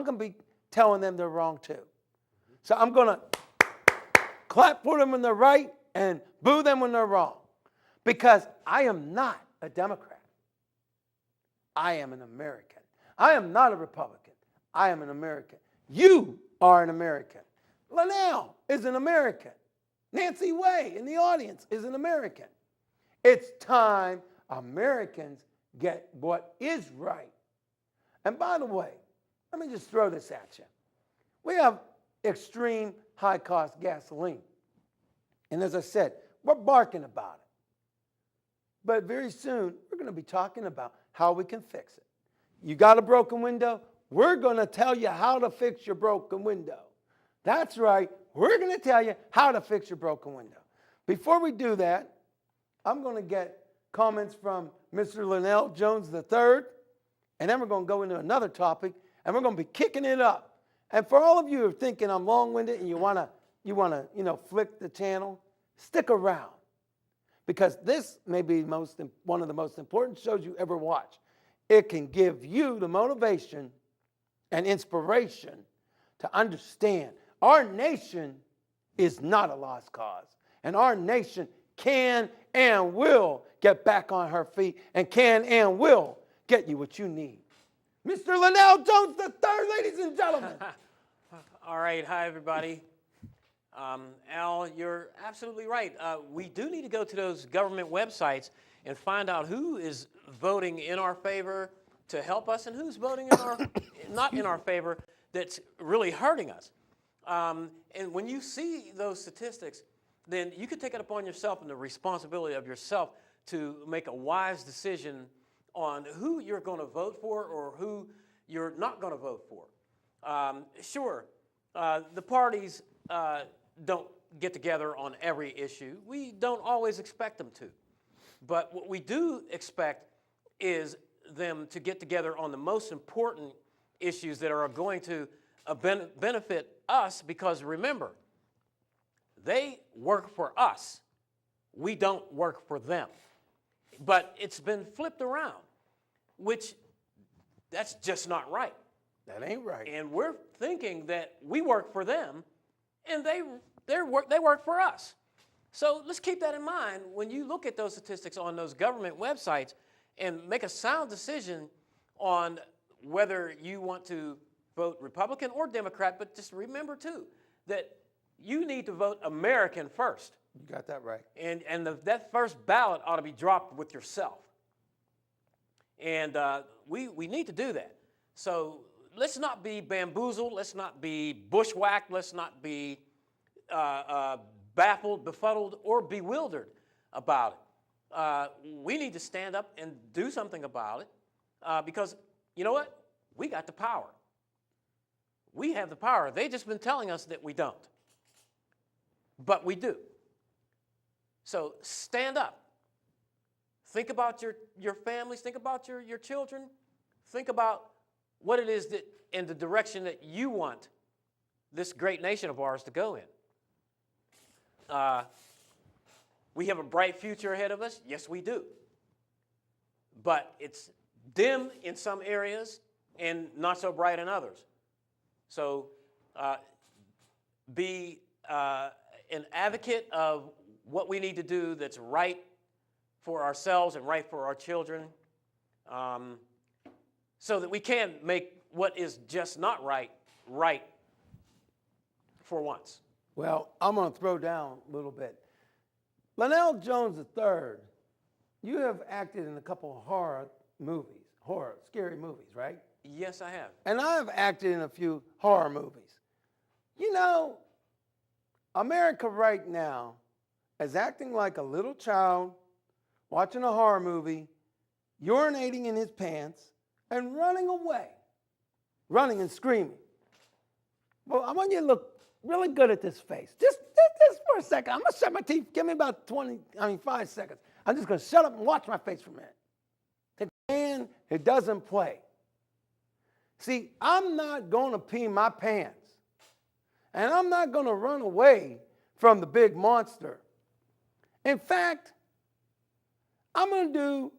going to be telling them they're wrong too. So I'm going to clap for them when they're right and boo them when they're wrong. Because I am not a Democrat. I am an American. I am not a Republican. I am an American. You are an American. Linnell is an American. Nancy Way in the audience is an American. It's time Americans get what is right. And by the way, let me just throw this at you. We have extreme high-cost gasoline. And as I said, we're barking about it. But very soon, we're going to be talking about how we can fix it. You got a broken window? We're going to tell you how to fix your broken window. That's right. We're going to tell you how to fix your broken window. Before we do that, I'm going to get comments from Mr. Linnell Jones III, and then we're going to go into another topic, and we're going to be kicking it up. And for all of you who are thinking I'm long-winded and you want to flick the channel, stick around. Because this may be one of the most important shows you ever watch. It can give you the motivation and inspiration to understand our nation is not a lost cause. And our nation can and will get back on her feet and can and will get you what you need. Mr. Linnell Jones III, ladies and gentlemen. All right. Hi, everybody. Al, you're absolutely right. We do need to go to those government websites and find out who is voting in our favor to help us and who's voting in our not in our favor that's really hurting us. And when you see those statistics, then you can take it upon yourself and the responsibility of yourself to make a wise decision on who you're going to vote for or who you're not going to vote for. Sure, the parties don't get together on every issue. We don't always expect them to. But what we do expect is them to get together on the most important issues that are going to benefit us, because remember, they work for us. We don't work for them. But it's been flipped around, which that's just not right. That ain't right. And we're thinking that we work for them and they work for us. So let's keep that in mind when you look at those statistics on those government websites and make a sound decision on whether you want to vote Republican or Democrat. But just remember, too, that you need to vote American first. You got that right. And that first ballot ought to be dropped with yourself. And we need to do that. So let's not be bamboozled. Let's not be bushwhacked. Let's not be baffled, befuddled, or bewildered about it. We need to stand up and do something about it because, you know what? We got the power. We have the power. They've just been telling us that we don't. But we do. So stand up. Think about your families. Think about your children. Think about what it is that in the direction that you want this great nation of ours to go in. We have a bright future ahead of us. Yes, we do. But it's dim in some areas and not so bright in others. So be an advocate of what we need to do that's right for ourselves and right for our children, so that we can make what is just not right, right for once. Well, I'm going to throw down a little bit. Linnell Jones III, you have acted in a couple of scary movies, right? Yes, I have. And I have acted in a few horror movies. You know, America right now is acting like a little child watching a horror movie, urinating in his pants, and running away, running and screaming. Well, I want you to look really good at this face. Just for a second. I'm going to shut my teeth. Give me about 5 seconds. I'm just going to shut up and watch my face for a minute. The man who doesn't play. See, I'm not going to pee my pants. And I'm not going to run away from the big monster. In fact, I'm going to do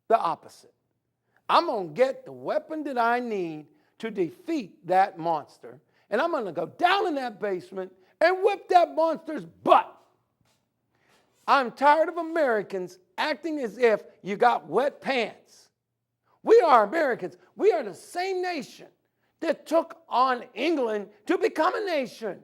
the opposite. I'm going to get the weapon that I need to defeat that monster. And I'm going to go down in that basement and whip that monster's butt. I'm tired of Americans acting as if you got wet pants. We are Americans. We are the same nation that took on England to become a nation.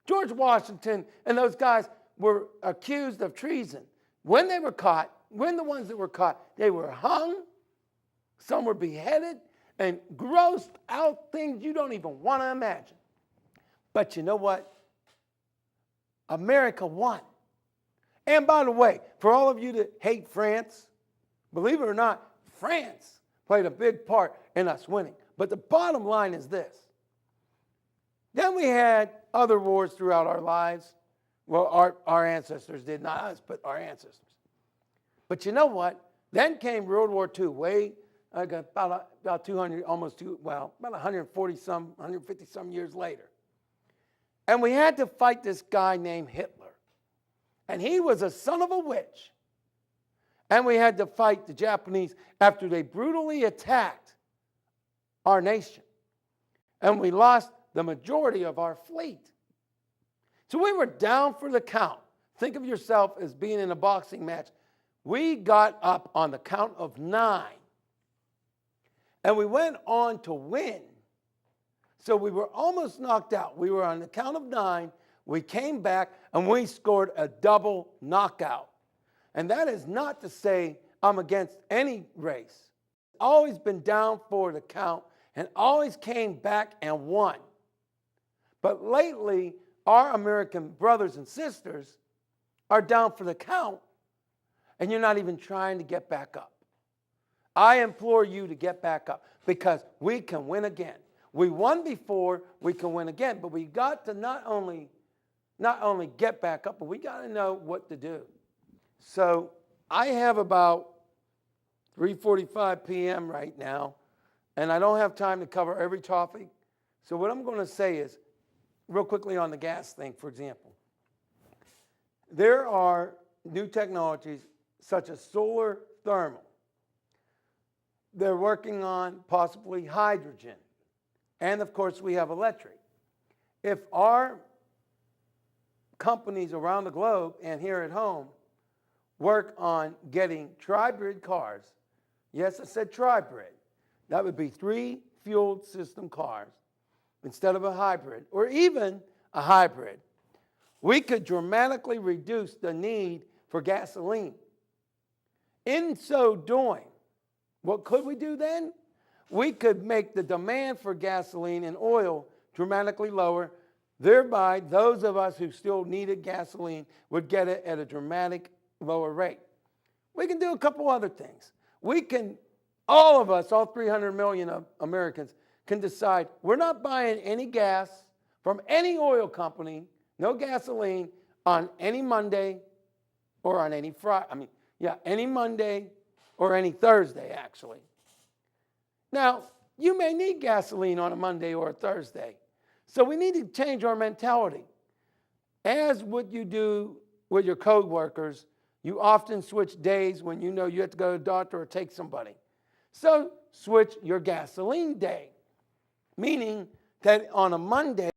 George Washington and those guys were accused of treason. When they were caught, when the ones that were caught, they were hung, some were beheaded, and grossed out things you don't even want to imagine. But you know what? America won. And by the way, for all of you that hate France, believe it or not, France played a big part in us winning. But the bottom line is this. Then we had other wars throughout our lives. Well, our ancestors did, not us, but our ancestors. But you know what? Then came World War II, about 200, about 140 some, 150 some years later. And we had to fight this guy named Hitler. And he was a son of a witch. And we had to fight the Japanese after they brutally attacked our nation. And we lost the majority of our fleet. So we were down for the count. Think of yourself as being in a boxing match. We got up on the count of 9. And we went on to win. So we were almost knocked out. We were on the count of 9. We came back and we scored a double knockout. And that is not to say I'm against any race. Always been down for the count and always came back and won. But lately, our American brothers and sisters are down for the count and you're not even trying to get back up. I implore you to get back up because we can win again. We won before, we can win again, but we got to not only get back up, but we got to know what to do. So I have about 3:45 p.m. right now, and I don't have time to cover every topic. So what I'm going to say is, real quickly on the gas thing, for example, there are new technologies such as solar thermal. They're working on possibly hydrogen. And of course, we have electric. If our companies around the globe and here at home work on getting tri-brid cars, yes, I said tri-brid, that would be 3 fueled system cars instead of a hybrid, or even a hybrid, we could dramatically reduce the need for gasoline. In so doing, what could we do then? We could make the demand for gasoline and oil dramatically lower. Thereby, those of us who still needed gasoline would get it at a dramatic lower rate. We can do a couple other things. We can, all of us, all 300 million of Americans, can decide we're not buying any gas from any oil company, no gasoline, on any Monday or on any Friday. Any Monday or any Thursday, actually. Now, you may need gasoline on a Monday or a Thursday. So we need to change our mentality. As what you do with your co-workers, you often switch days when you know you have to go to the doctor or take somebody. So switch your gasoline day, meaning that on a Monday,